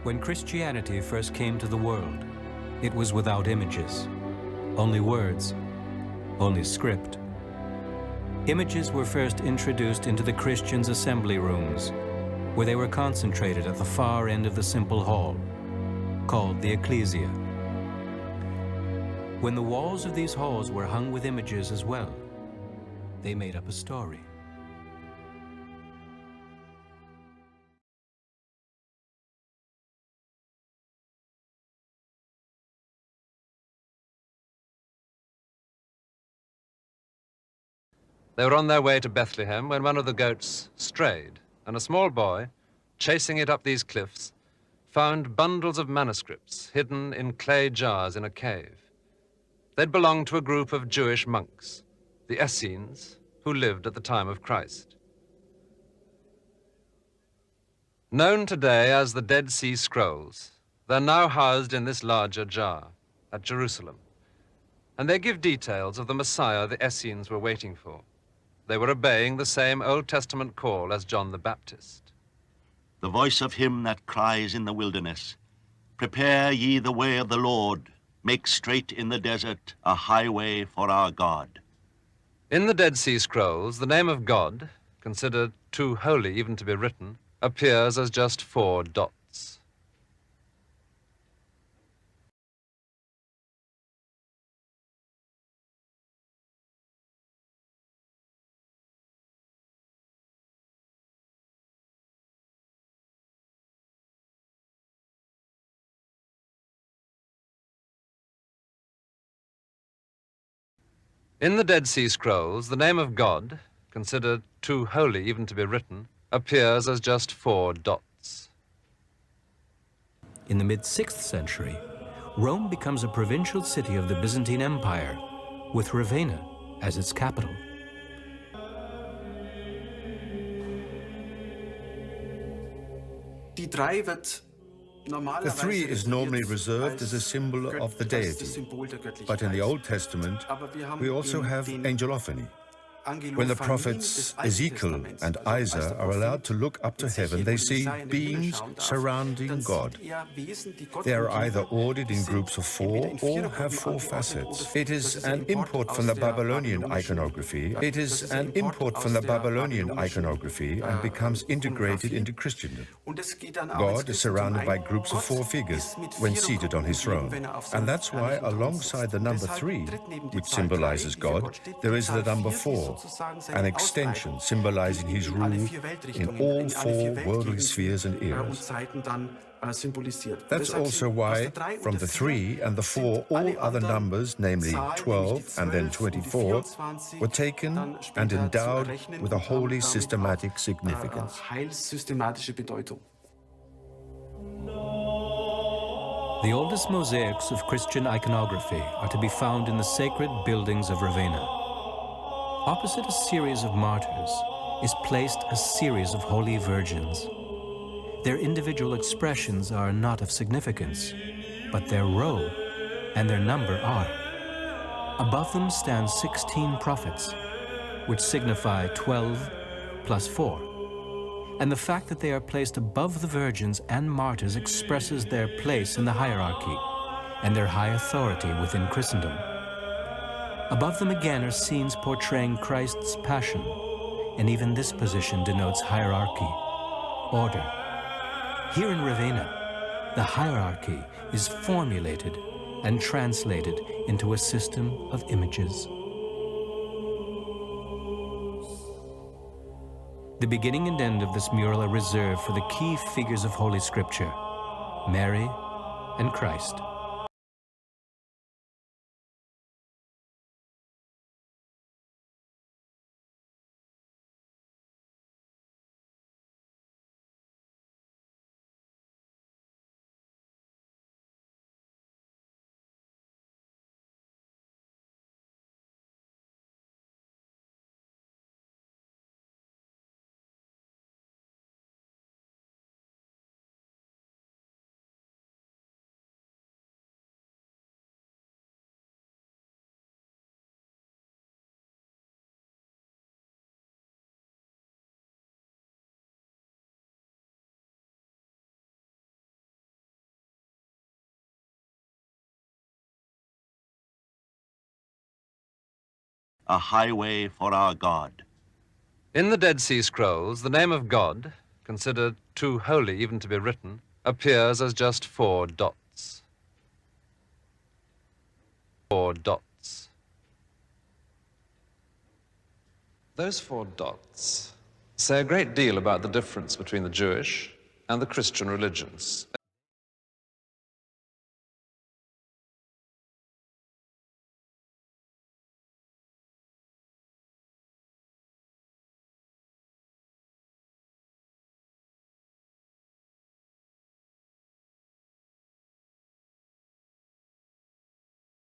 When Christianity first came to the world, it was without images, only words, only script. Images were first introduced into the Christians' assembly rooms, where they were concentrated at the far end of the simple hall, called the ecclesia. When the walls of these halls were hung with images as well, they made up a story. They were on their way to Bethlehem when one of the goats strayed, and a small boy, chasing it up these cliffs, found bundles of manuscripts hidden in clay jars in a cave. They'd belonged to a group of Jewish monks, the Essenes, who lived at the time of Christ. Known today as the Dead Sea Scrolls, they're now housed in this larger jar at Jerusalem, and they give details of the Messiah the Essenes were waiting for. They were obeying the same Old Testament call as John the Baptist. The voice of him that cries in the wilderness, prepare ye the way of the Lord, make straight in the desert a highway for our God. In the Dead Sea Scrolls, the name of God, considered too holy even to be written, appears as just 4 dots. In the Dead Sea Scrolls, the name of God, considered too holy even to be written, appears as just 4 dots. In the mid-6th century, Rome becomes a provincial city of the Byzantine Empire, with Ravenna as its capital. The 3 is normally reserved as a symbol of the deity, but in the Old Testament, we also have angelophany. When the prophets Ezekiel and Isaiah are allowed to look up to heaven, they see beings surrounding God. They are either ordered in groups of 4 or have 4 facets. It is an import from the Babylonian iconography. It is an import from the Babylonian iconography and becomes integrated into Christendom. God is surrounded by groups of 4 figures when seated on his throne. And that's why alongside the number 3, which symbolizes God, there is the number 4, an extension symbolizing his rule in all 4 worldly spheres and eras. That's also why, from the 3 and the 4, all other numbers, namely 12 and then 24, were taken and endowed with a wholly systematic significance. The oldest mosaics of Christian iconography are to be found in the sacred buildings of Ravenna. Opposite a series of martyrs is placed a series of holy virgins. Their individual expressions are not of significance, but their row and their number are. Above them stand 16 prophets, which signify 12 plus 4. And the fact that they are placed above the virgins and martyrs expresses their place in the hierarchy and their high authority within Christendom. Above them again are scenes portraying Christ's passion, and even this position denotes hierarchy, order. Here in Ravenna, the hierarchy is formulated and translated into a system of images. The beginning and end of this mural are reserved for the key figures of Holy Scripture, Mary and Christ. a highway for our God. In the Dead Sea Scrolls, the name of God, considered too holy even to be written, appears as just 4 dots. 4 dots. Those 4 dots say a great deal about the difference between the Jewish and the Christian religions.